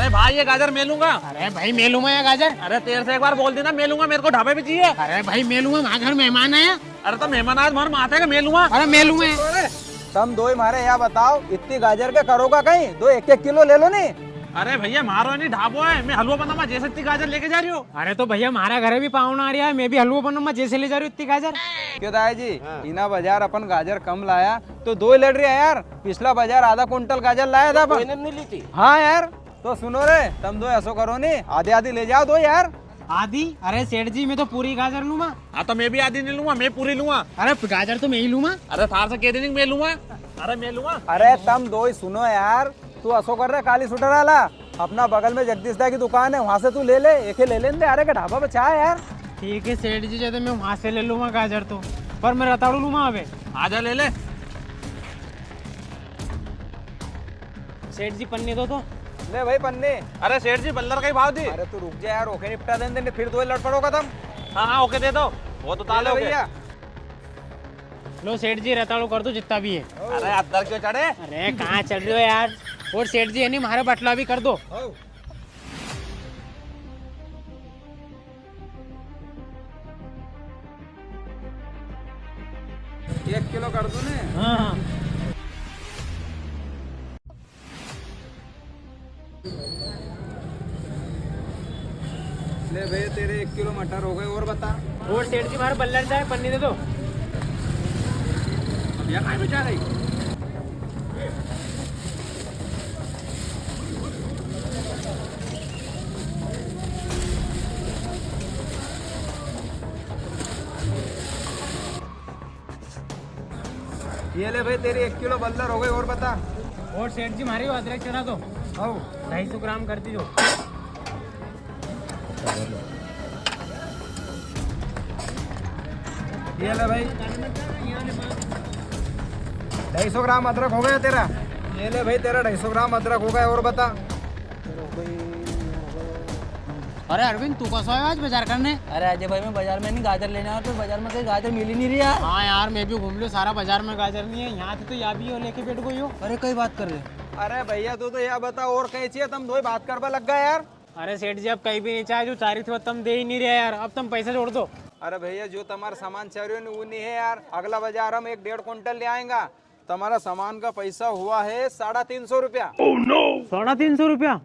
अरे भाई ये गाजर मैं लूंगा। अरे भाई मैं लूंगा या गाजर? अरे तेरे से एक बार बोल देना मैं लूंगा, मेरे को ढाबे पे चाहिए। अरे भाई मैं लूंगा, वहाँ घर मेहमान आया। अरे तो मेहमान आज मार माथे का मैं लूंगा। अरे मैं लूंगा। तुम दो ही मारे यहाँ बताओ, इतनी गाजर के करोगा कहीं? दो एक एक किलो ले लो नहीं। अरे भैया मारो नहीं, ढाबो है, मैं हलवा बनाऊंगा, जैसे इतनी गाजर लेके जा रही हो। अरे तो भैया हमारा घर भी पाहुना आ रहा है, मैं भी हलवा बनूंगा, जैसे ले जा रही हूँ इतनी गाजर। क्यों दाई जी, इना बाजार अपन गाजर कम लाया तो दो ही लड़ रही है यार। पिछला बाजार आधा कुंटल गाजर लाया था अपन। नहीं ली थी। हाँ यार, तो सुनो रे, तुम दो ऐसो करो नहीं, आधे आधे ले जाओ दो यार। आधी? अरे सेठ जी मैं तो पूरी गाजर लूंगा। हाँ तो मैं भी आधी नहीं लूंगा, मैं पूरी लूंगा। अरे गाजर तो मैं ही लूंगा। अरे थार से कह देनी मैं लूंगा। अरे मैं लूंगा। अरे तुम दो ही सुनो यार, तू ऐसो कर रहे काली सुटर वाला, अपना बगल में जगदीश दा की दुकान है, वहाँ से तू ले ले, एक ही ले लेंगे। अरे का ढाबा पे चाह यार। ठीक है सेठ जी, जैसे मैं वहाँ से ले लूंगा गाजर तो, पर मैं रताड़ू लूंगा अबे। आजा ले ले। सेठ जी पन्नी दो तो। ले भाई पन्नी। अरे सेठ जी बल्लर का ही भाव दी। अरे तू रुक जा यार, ओके निपटा देंगे, फिर दो ही लड़ पड़ोगा तुम। हाँ हाँ ओके दे दो, वो तो ताले भैया। लो सेठ जी रताड़ू कर दो जितना भी है। अरे अदर क्यों चढ़े? अरे कहाँ चल रहे हो यार? और सेठ जी है नहीं, हमारा बटला भी कर दो। 1 किलो कर दो ने। हाँ हाँ। ले भैया तेरे 1 किलो मटर हो गए, और बता। और सेठ जी हमारे बल्लर चाहे पन्नी दे दो। अब यहाँ कहाँ बेचा रही? ये ले भाई तेरे 1 किलो बल्लर हो गए, और बता। और सेठ जी हमारी अदरक चढ़ा दो। 250 ग्राम कर दीजिए। ये ले भाई 250 ग्राम अदरक हो गया तेरा। ये ले भाई तेरा 250 ग्राम अदरक हो गया, और बता। अरे अरविंद तू कैसा है आज बाजार करने? अरे अजय भाई मैं बाजार में नहीं गाजर लेने आया, तो बाजार में कहीं गाजर मिल ही नहीं रही यार। हाँ यार मैं भी घूम लूँ, सारा बाजार में गाजर नहीं है, यहाँ तो यहाँ भी हो लेके बैठ गई हो। अरे कई बात कर रहे। अरे भैया तू तो यह बता, और कहीं चाहिए? तुम दो ही बात करवा लग गए यार। अरे सेठ जी अब कहीं भी नहीं चाहे, जो चाह रही थी वो तुम दे ही नहीं रहे यार, अब तुम पैसे जोड़ दो। अरे भैया जो तुम्हारा सामान चाह रही हो वो नहीं है यार। अगला बाजार हम 1-1.5 कुंटल ले आएगा। तुम्हारा सामान का पैसा हुआ है 350 रुपया। 350 रुपया?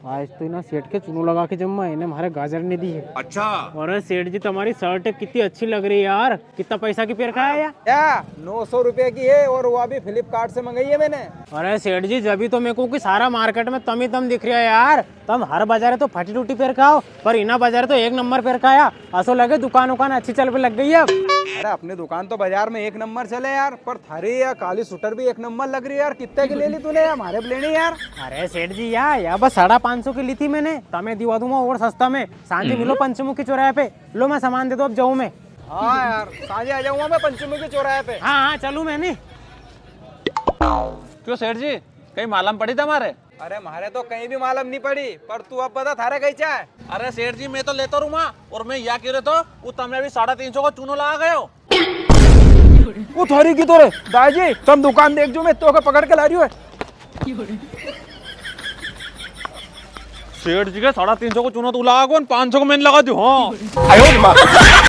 आज तो ना सेठ के चुनू लगा के जम्मा इन्हें हमारे गाजर ने दी है। अच्छा। अरे सेठ जी तुम्हारी शर्ट कितनी अच्छी लग रही है यार, कितना पैसा की पेड़ खाया यार? क्या 900 रुपए की है, और वो अभी फ्लिपकार्ट से मंगाई है मैंने। अरे सेठ जी जब तो मेरे को कि सारा मार्केट में तम ही तम दिख रहा है यार। तुम हर बाजार तो फटी टूटी पेड़ खाओ, पर इना बाजार तो 1 नंबर पेड़ खाया। असो लगे दुकान अच्छी चल पे लग गई है अब। अरे अपनी दुकान तो बाजार में 1 नंबर चले यार, पर थारी या काली सूटर भी 1 नंबर लग रही है यार। कितने की ले ली तूने? हमारे लेनी यार। अरे सेठ जी यार बस 550 की ली थी मैंने, तमें दिवा दूंगा और सस्ता में। सांझे मिलो पंचमुखी चौराहे पे। लो मैं सामान दे दो, अब जाऊँ मैं। हाँ यार सांझे आ जाऊंगा मैं पंचमुखी चौराहे पे। हाँ हाँ चलूँ मैं नहीं। क्यों सेठ जी कहीं मालूम पड़ी था हमारे? अरे हमारे तो कहीं भी मालूम नहीं पड़ी, पर तू अब बता थारे कहीं चाहे? अरे सेठ जी मैं तो लेता रहूंगा, और मैं या कह रहे तो वो तुमने भी 350 का चूनो लगा गए हो। वो थारी की तो रे दाई जी, तुम दुकान देख जो मैं तो पकड़ के ला रही हूँ। सेठ जी के 350 को चूनो तू लगा कौन, 500 को मैंने लगा दी। हाँ